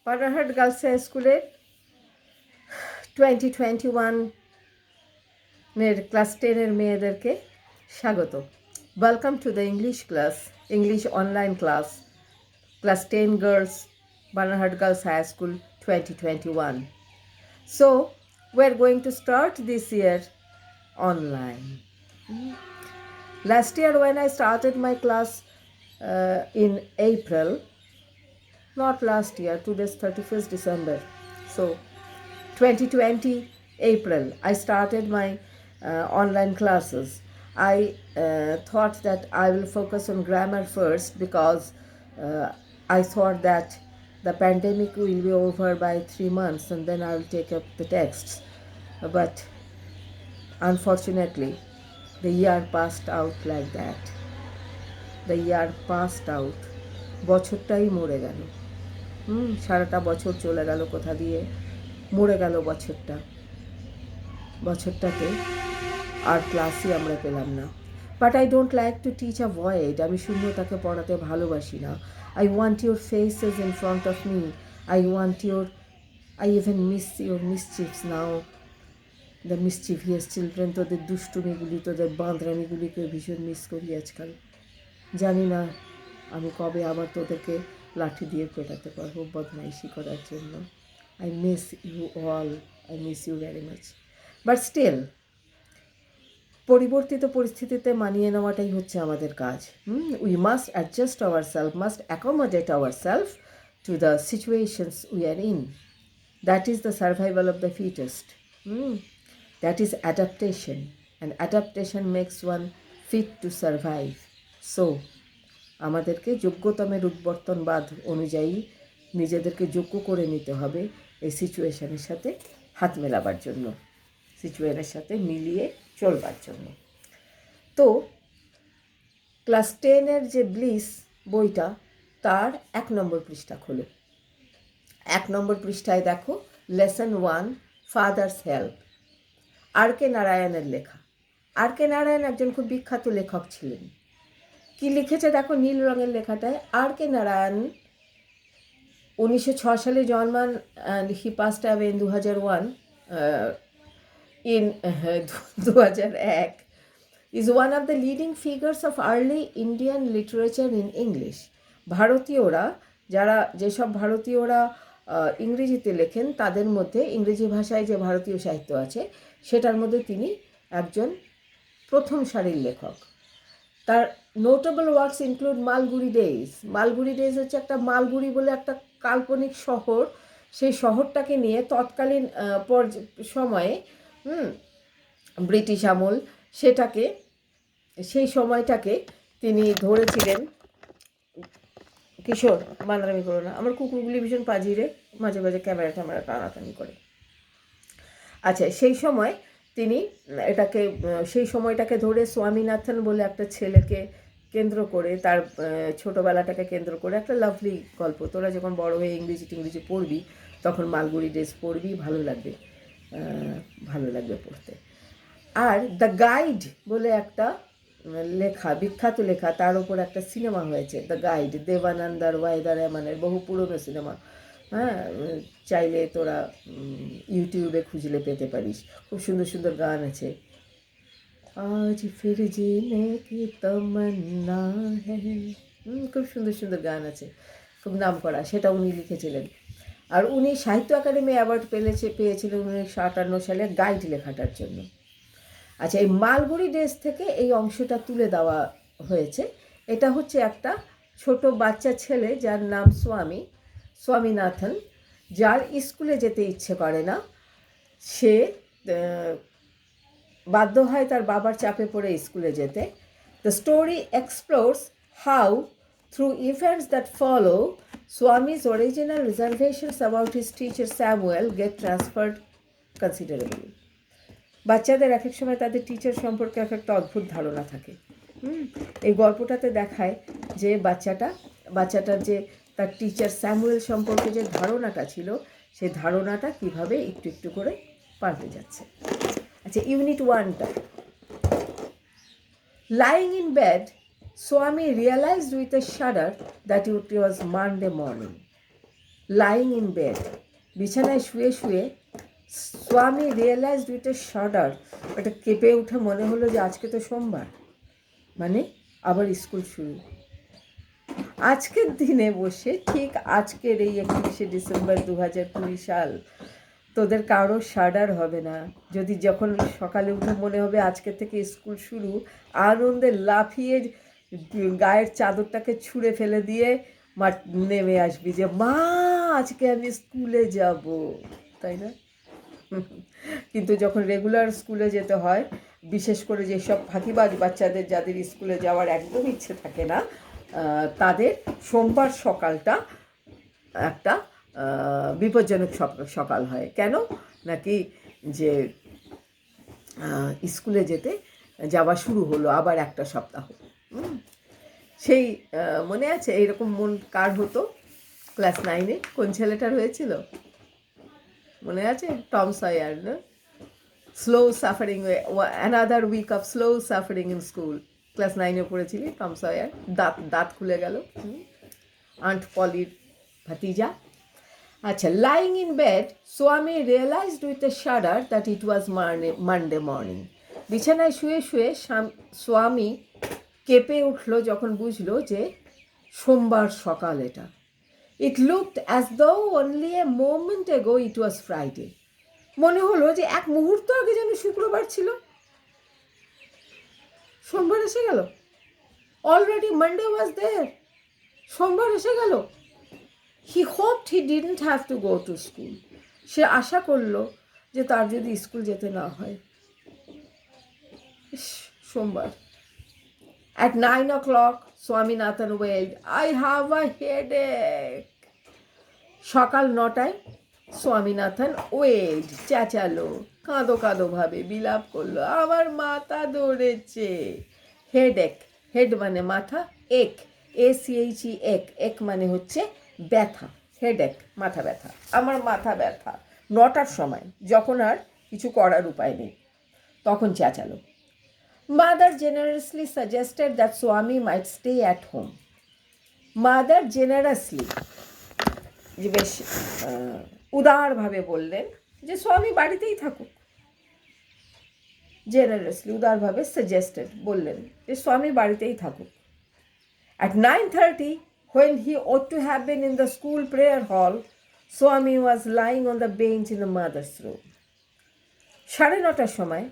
পানারহাট girls high স্কুলে 2021 class 10 মেয়েদেরকে স্বাগত। Welcome to the English class, English online class, class 10 girls, Banarhat Girls High School 2021. So, we're going to start this year online. Last year when I started my class in April, not last year, today's 31st December. So 2020 April, I started my online classes. I thought that I will focus on grammar first because I thought that the pandemic will be over by 3 months and then I will take up the texts. But unfortunately, the year passed out like that. The year passed out. বছরটাই মরে গেল। সারাটা বছর চলে গেল কোথা দিয়ে, মরে গেল বছরটাতে আর ক্লাসই আমরা পেলাম না। But I don't like to teach a void. আমি শূন্যতাকে পড়াতে ভালোবাসি না। I want your faces in front of me. I even miss your মিসচিভস নাও, দ্য মিসচিভিয়াস চিলড্রেন। তোদের দুষ্টুমিগুলি, তোদের বাঁদরামিগুলিকে ভীষণ মিস করি আজকাল। জানি না আমি কবে আবার তোদেরকে লাঠি দিয়ে পেটাতে পারবো বদমাইশি করার জন্য। I miss you all, I miss you very much. But still পরিবর্তিত পরিস্থিতিতে মানিয়ে নেওয়াটাই হচ্ছে আমাদের কাজ। We must adjust our self, must accommodate our self to the situations we are in. That is the survival of the fittest. That is adaptation, and adaptation makes one fit to survive. So আমাদেরকে যোগ্যতমের উদ্বর্তনবাদ অনুযায়ী নিজেদেরকে যোগ্য করে নিতে হবে এই সিচুয়েশনের সাথে হাত মেলাবার জন্য, সিচুয়েশনের সাথে মিলিয়ে চলবার জন্য। তো ক্লাস 10 যে ব্লিস বইটা, তার 1 নম্বর পৃষ্ঠা খোলো। 1 নম্বর পৃষ্ঠায় দেখো লেসন 1, ফাদার্স হেল্প। আর কে নারায়ণের লেখা। আর কে নারায়ণ একজন খুব বিখ্যাত লেখক ছিলেন। কি লিখেছে দেখো নীল রঙের লেখাটায়। আর কে নারায়ণ 1906 সালে জন্মান and he passed away in 2001, in 2001, is one of the leading figures of early Indian literature in English. ভারতীয়রা যেসব ভারতীয়রা ইংরেজিতে লেখেন তাদের মধ্যে, ইংরেজি ভাষায় যে ভারতীয় সাহিত্য আছে সেটার মধ্যে তিনি একজন প্রথম সারির লেখক। তার notable works include Malgudi days. Malgudi days হচ্ছে একটা, মালগুড়ি বলে একটা কাল্পনিক শহর। সেই শহরটাকে নিয়ে তৎকালীন সময়ে ব্রিটিশ আমল সেই সময়টাকে তিনি ধরেছিলেন। কিশোর বানারামি করো না, আমার কুকুরগুলি ভীষণ পাজিরে, মাঝে মাঝে ক্যামেরা টানাটানি করে। আচ্ছা, সেই সময় তিনি সেই সময়টাকে ধরে স্বামীনাথন বলে একটা ছেলেকে কেন্দ্র করে, তার ছোটোবেলাটাকে কেন্দ্র করে একটা লাভলি গল্প। তোরা যখন বড় হয়ে ইংরেজি পড়বি তখন মালগুড়ি ডেজ পড়বি, ভালো লাগবে পড়তে। আর দ্য গাইড বলে একটা লেখা, বিখ্যাত লেখা, তার উপর একটা সিনেমা হয়েছে, দ্য গাইড, দেবানন্দ আর ওয়াহিদা রহমানের, বহু পুরনো সিনেমা। চাইলে তোরা ইউটিউবে খুঁজলে পেতে পারিস। খুব সুন্দর সুন্দর গান আছে। আজ ফির জিনে কি তমন্না হ্যায়, খুব সুন্দর সুন্দর গান আছে, খুব নাম করা। সেটা উনি লিখেছিলেন। আর উনি সাহিত্য একাডেমি অ্যাওয়ার্ড পেয়েছিলেন 1958 সালে গাইড লেখাটার জন্য। আচ্ছা, এই মালগুড়ি ডেজ থেকে এই অংশটা তুলে দেওয়া হয়েছে। এটা হচ্ছে একটা ছোট বাচ্চা ছেলে যার নাম স্বামীনাথন, যার স্কুলে যেতে ইচ্ছে করে না। সে বাধ্য হয় তার বাবার চাপে পড়ে স্কুলে যেতে। The story explores how through events that follow Swami's original reservations about his teacher Samuel get transferred considerably. বাচ্চাদের এক এক সময় তাদের টিচার সম্পর্কে এক একটা অদ্ভুত ধারণা থাকে। এই গল্পটাতে দেখায় যে বাচ্চাটার যে তার টিচার স্যামুয়েল সম্পর্কে যে ধারণাটা ছিল, সেই ধারণাটা কিভাবে একটু একটু করে পাল্টে যাচ্ছে। আচ্ছা, unit 1টা। Lying in bed, Swami realized with a shudder that it was Monday morning. Lying in bed, বিছানায় শুয়ে শুয়ে স্বামী রিয়েলাইজড উইথ এ শাডার, এটা কেঁপে উঠে মনে হলো যে আজকে তো সোমবার, মানে আবার স্কুল শুরু। আজকের দিনে বসে, ঠিক আজকের এই 31শে ডিসেম্বর 2020 সাল, তোদের কারো শাডার হবে না যদি যখন সকালে উঠে মনে হবে আজকে থেকে স্কুল শুরু, আনন্দে লাফিয়ে গায়ের চাদরটাকে ছুঁড়ে ফেলে দিয়ে নেমে আসবি যে মা আজকে আমি স্কুলে যাব, তাই না? কিন্তু যখন রেগুলার স্কুলে যেতে হয়, বিশেষ করে যেসব ফাঁকিবাজ বাচ্চাদের, যাদের স্কুলে যাওয়ার একদম ইচ্ছে থাকে না, তাদের সোমবার সকালটা একটা বিপজ্জনক সকাল হয়। কেন? নাকি যে স্কুলে যেতে যাওয়া শুরু হলো আবার একটা সপ্তাহ। সেই মনে আছে এইরকম মন কার হতো? ক্লাস 9-এ কোন ছেলেটার হয়েছিল মনে আছে? টম সয়ার, না? Slow suffering, another week of slow suffering in school. Class 9-এ পড়েছিলি টম সয়ার, দাঁত খুলে গেল, আন্ট পলির ভাতিজা। আচ্ছা, লাইং ইন বেড, স্বামী realised with a shudder that it was Monday morning. বিছানায় শুয়ে শুয়ে স্বামী কেঁপে উঠল যখন বুঝলো যে সোমবার সকাল এটা। It looked as though only a moment এগো ইট ওয়াজ ফ্রাইডে। মনে হলো যে এক মুহূর্ত আগে যেন শুক্রবার ছিল, সোমবার এসে গেল। অলরেডি মানডে ওয়াজ দেয়ার, সোমবার এসে গেল। He hoped he didn't have to go to school. সে আশা করলো যে তার যদি স্কুল যেতে না হয়। সোমবার। At 9 o'clock, Swaminathan wailed, I have a headache. সকাল 9টায় স্বামীনাথন ওয়েড, চেঁচালো, কাঁদো কাঁদো ভাবে বিলাপ করলো, আমার মাথা ধরেছে। হেডেক, হেড মানে মাথা, এক, ACHE, এক মানে হচ্ছে ব্যথা, হেডেক মাথা ব্যথা, আমার মাথা ব্যথা। 9টার সময়, যখন আর কিছু করার উপায় নেই, তখন চেঁচালো। Mother generously suggested that Swami might stay at home. Mother generously, যে বেশ উদারভাবে বললেন যে স্বামী বাড়িতেই থাকুক। জেনারেসলি, উদারভাবে সাজেস্টেড, বললেন যে স্বামী বাড়িতেই থাকুক। At 9:30, when he ought to have been in the school prayer hall, Swami was lying on the bench in the mother's room. 9:30 সময়,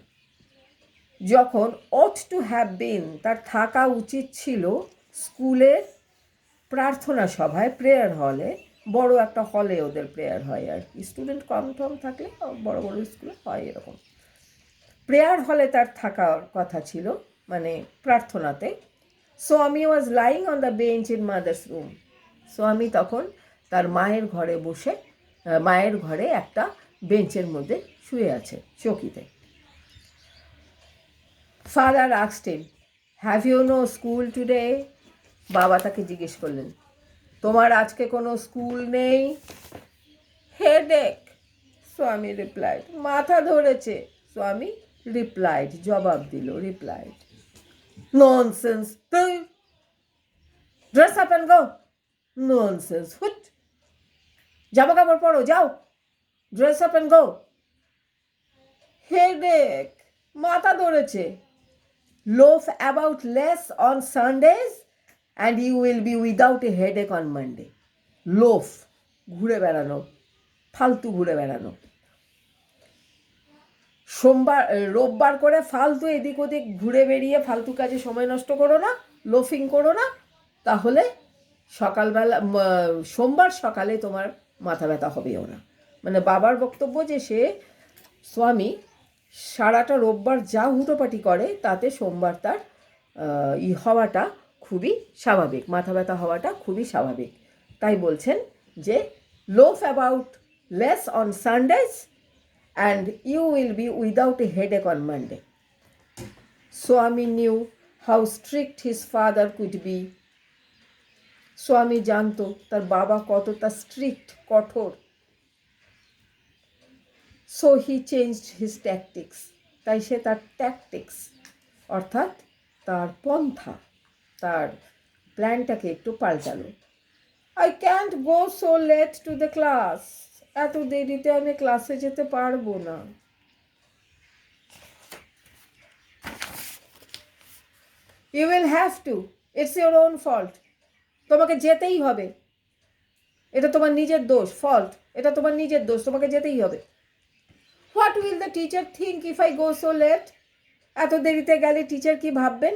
যখন ought to have been, তার থাকা উচিত ছিল স্কুলের প্রার্থনা সভায়, প্রেয়ার হলে, বড় একটা হলে ওদের প্রেয়ার হয় আর কি, স্টুডেন্ট কম টম থাকলে বড় বড় স্কুলে হয় এরকম। প্রেয়ার হলে তার থাকার কথা ছিল, মানে প্রার্থনাতে। স্বামী was lying on the bench in mother's room. স্বামী তখন তার মায়ের ঘরে বসে, মায়ের ঘরে একটা বেঞ্চের মধ্যে শুয়ে আছে, চৌকিতে। Father asked him, have you no school today? বাবা তাকে জিজ্ঞেস করলেন, তোমার আজকে কোনো স্কুল নেই? হেডেক, স্বামী রিপ্লাইড, মাথা ধরেছে। স্বামী রিপ্লাইড, জবাব দিল, replied, nonsense, dress up and go. Nonsense, হুট, জামা কাপড় পরো, যাও, dress up and go. Headache, মাথা ধরেছে। Loaf about less on Sundays and you will be without a headache on Monday. Loaf, ঘুরে বেড়ানো, ফালতু ঘুরে বেড়ানো। রোববার করে ফালতু এদিক ওদিক ঘুরে বেরিয়ে ফালতু কাজে সময় নষ্ট করো না, লোফিং করো না, তাহলে সকালবেলা, সোমবার সকালে তোমার মাথা ব্যথা হবেও না। মানে বাবার বক্তব্য যে সে, স্বামী সারাটা রোববার যা হুটোপাটি করে তাতে সোমবার তার হওয়াটা খুবই স্বাভাবিক, মাথা ব্যথা হওয়াটা খুবই স্বাভাবিক। তাই বলছেন যে loaf about less on Sundays and you will be without a headache on Monday. Swami knew how strict his father could be. Swami জানতো তার বাবা কতটা স্ট্রিক্ট, কঠোর। So he changed his tactics. তাই সে তার ট্যাকটিক্স, অর্থাৎ তার পন্থা, তার প্ল্যানটাকে একটু পাল্টালো। I can't go so late to the class. এত দেরিতে আমি ক্লাসে যেতে পারবো না। You will have to. It's your own fault. তোমাকে যেতেই হবে। এটা তোমার নিজের দোষ, ফল্ট। এটা তোমার নিজের দোষ, তোমাকে যেতেই হবে। What will the teacher think if I go so late? এত দেরিতে গেলে টিচার কি ভাববেন?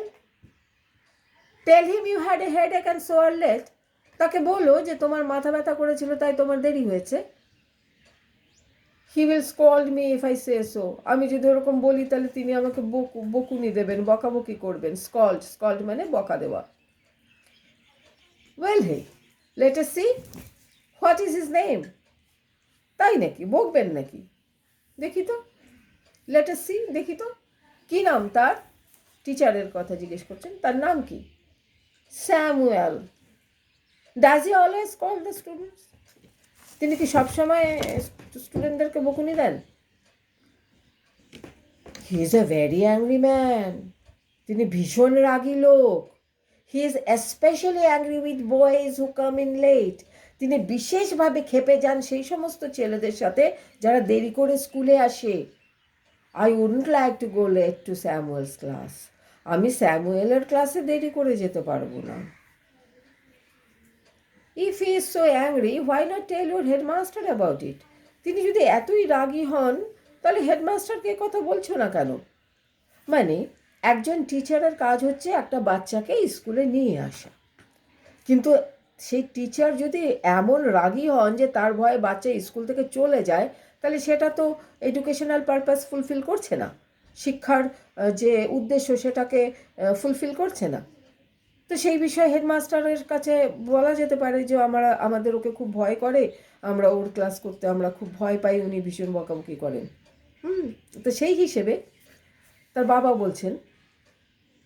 Tell him you had a headache and so are late. তাকে বলো যে তোমার মাথা ব্যথা করেছিল তাই তোমার দেরি হয়েছে। He will scold me if I say so. আমি যদি ওরকম বলি তাহলে তিনি আমাকে বকুনি দেবেন, বকাবকি করবেন। স্কল্ড মানে বকা দেওয়া। Well, hey, let us see. What is his name? তাই নাকি, বকবেন নাকি? দেখি তো, let us see, দেখি তো কি নাম তার। টিচারের কথা জিজ্ঞেস করছেন, তার নাম কি? Samuel. Does he always call the students? তিনি কি সবসময় স্টুডেন্টদেরকে বকুনি দেন? He is a very angry man. তিনি ভীষণ রাগী লোক। He is especially angry with boys who come in late. তিনি বিশেষভাবে ক্ষেপে যান সেই সমস্ত ছেলেদের সাথে যারা দেরি করে স্কুলে আসে। I wouldn't like to go late to Samuel's class. আমি স্যামুয়েলের ক্লাসে দেরি করে যেতে পারবো না। If he is so angry, why not tell your headmaster about it? তিনি যদি এতই রাগী হন তাহলে হেডমাস্টারকে কথা বলছো না কেন? মানে একজন টিচারের কাজ হচ্ছে একটা বাচ্চাকে স্কুলে নিয়ে আসা, কিন্তু সেই টিচার যদি এমন রাগী হন যে তার ভয়ে বাচ্চা স্কুল থেকে চলে যায়, তাহলে সেটা তো এডুকেশনাল পারপাস ফুলফিল করছে না, শিক্ষার যে উদ্দেশ্য সেটাকে ফুলফিল করছে না। তো সেই বিষয়ে হেডমাস্টারের কাছে বলা যেতে পারে যে আমাদের ওকে খুব ভয় করে, আমরা ওর ক্লাস করতে আমরা খুব ভয় পাই, উনি ভীষণ বকাবকি করেন। তো সেই হিসেবে তার বাবা বলছেন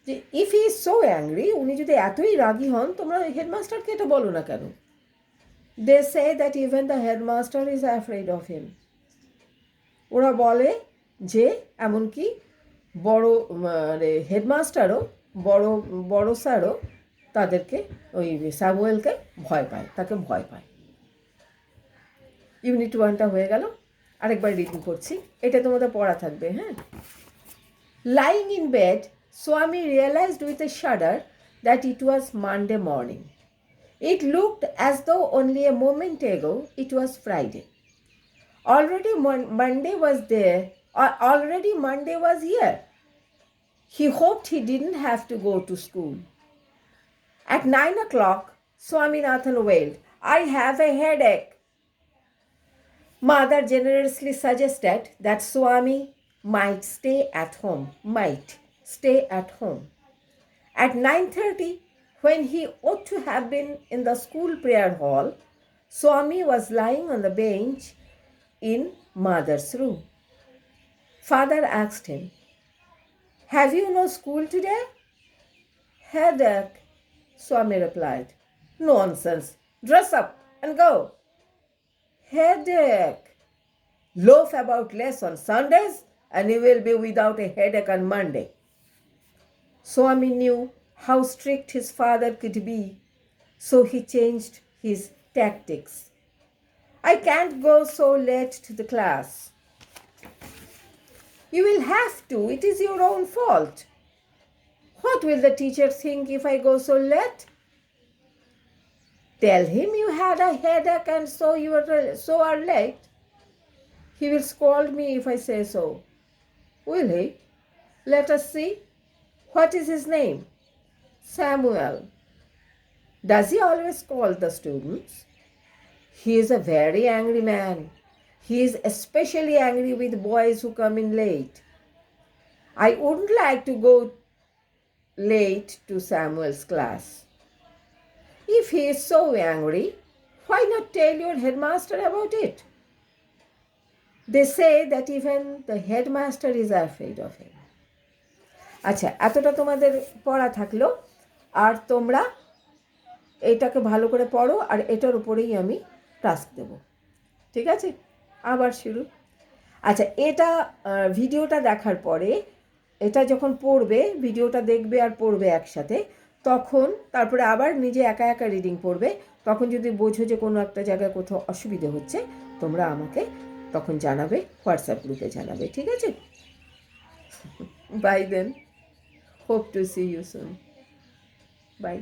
যে if he is so angry, উনি যদি এতই রাগী হন তোমরা হেডমাস্টারকে এটা বলো না কেন? They say that even the headmaster is afraid of him. ওরা বলে যে এমনকি বড় হেডমাস্টারও বড় স্যারও তাদেরকে ওই স্যামুয়েলকে ভয় পায়, তাকে ভয় পায়। ইউনিট 1টা হয়ে গেল, আরেকবার রিডিং করছি, এটা তোমাদের পড়া থাকবে। হ্যাঁ। Lying in bed, Swami realized with a shudder that it was Monday morning. It looked as though only a moment ago it was Friday. Already Monday was there, or already Monday was here. He hoped he didn't have to go to school. At 9 o'clock, Swaminathan wailed, "I have a headache." Mother generously suggested that Swami might stay at home. At 9:30, when he ought to have been in the school prayer hall, Swami was lying on the bench in Mother's room. Father asked him, "Have you no school today?" "Headache," Swami replied. "Nonsense. Dress up and go." "Headache. Loaf about less on Sundays and you will be without a headache on Monday." Swami knew how strict his father could be, so he changed his tactics. "I can't go so late to the class." "You will have to. It is your own fault." "What will the teacher think if I go so late?" "Tell him you had a headache and so are late." "He will scold me if I say so." "Will he? Let us see. What is his name?" "Samuel." "Does he always call the students?" "He is a very angry man. He is especially angry with boys who come in late." "I wouldn't like to go late to Samuel's class." "If he is so angry, why not tell your headmaster about it?" "They say that even the headmaster is afraid of him." আচ্ছা, এতটা তোমাদের পড়া থাকলো, আর তোমরা এটাকে ভালো করে পড়ো, আর এটার উপরেই আমি টাস্ক দেব। ঠিক আছে, আবার শুরু। আচ্ছা, এটা ভিডিওটা দেখার পরে, এটা যখন পড়বে, ভিডিওটা দেখবে আর পড়বে একসাথে, তখন তারপরে আবার নিজে একা একা রিডিং পড়বে, তখন যদি বোঝো যে কোনো একটা জায়গায় কোথাও অসুবিধে হচ্ছে, তোমরা আমাকে তখন জানাবে, হোয়াটসঅ্যাপ গ্রুপে জানাবে, ঠিক আছে? Bye then, hope to see you soon, by.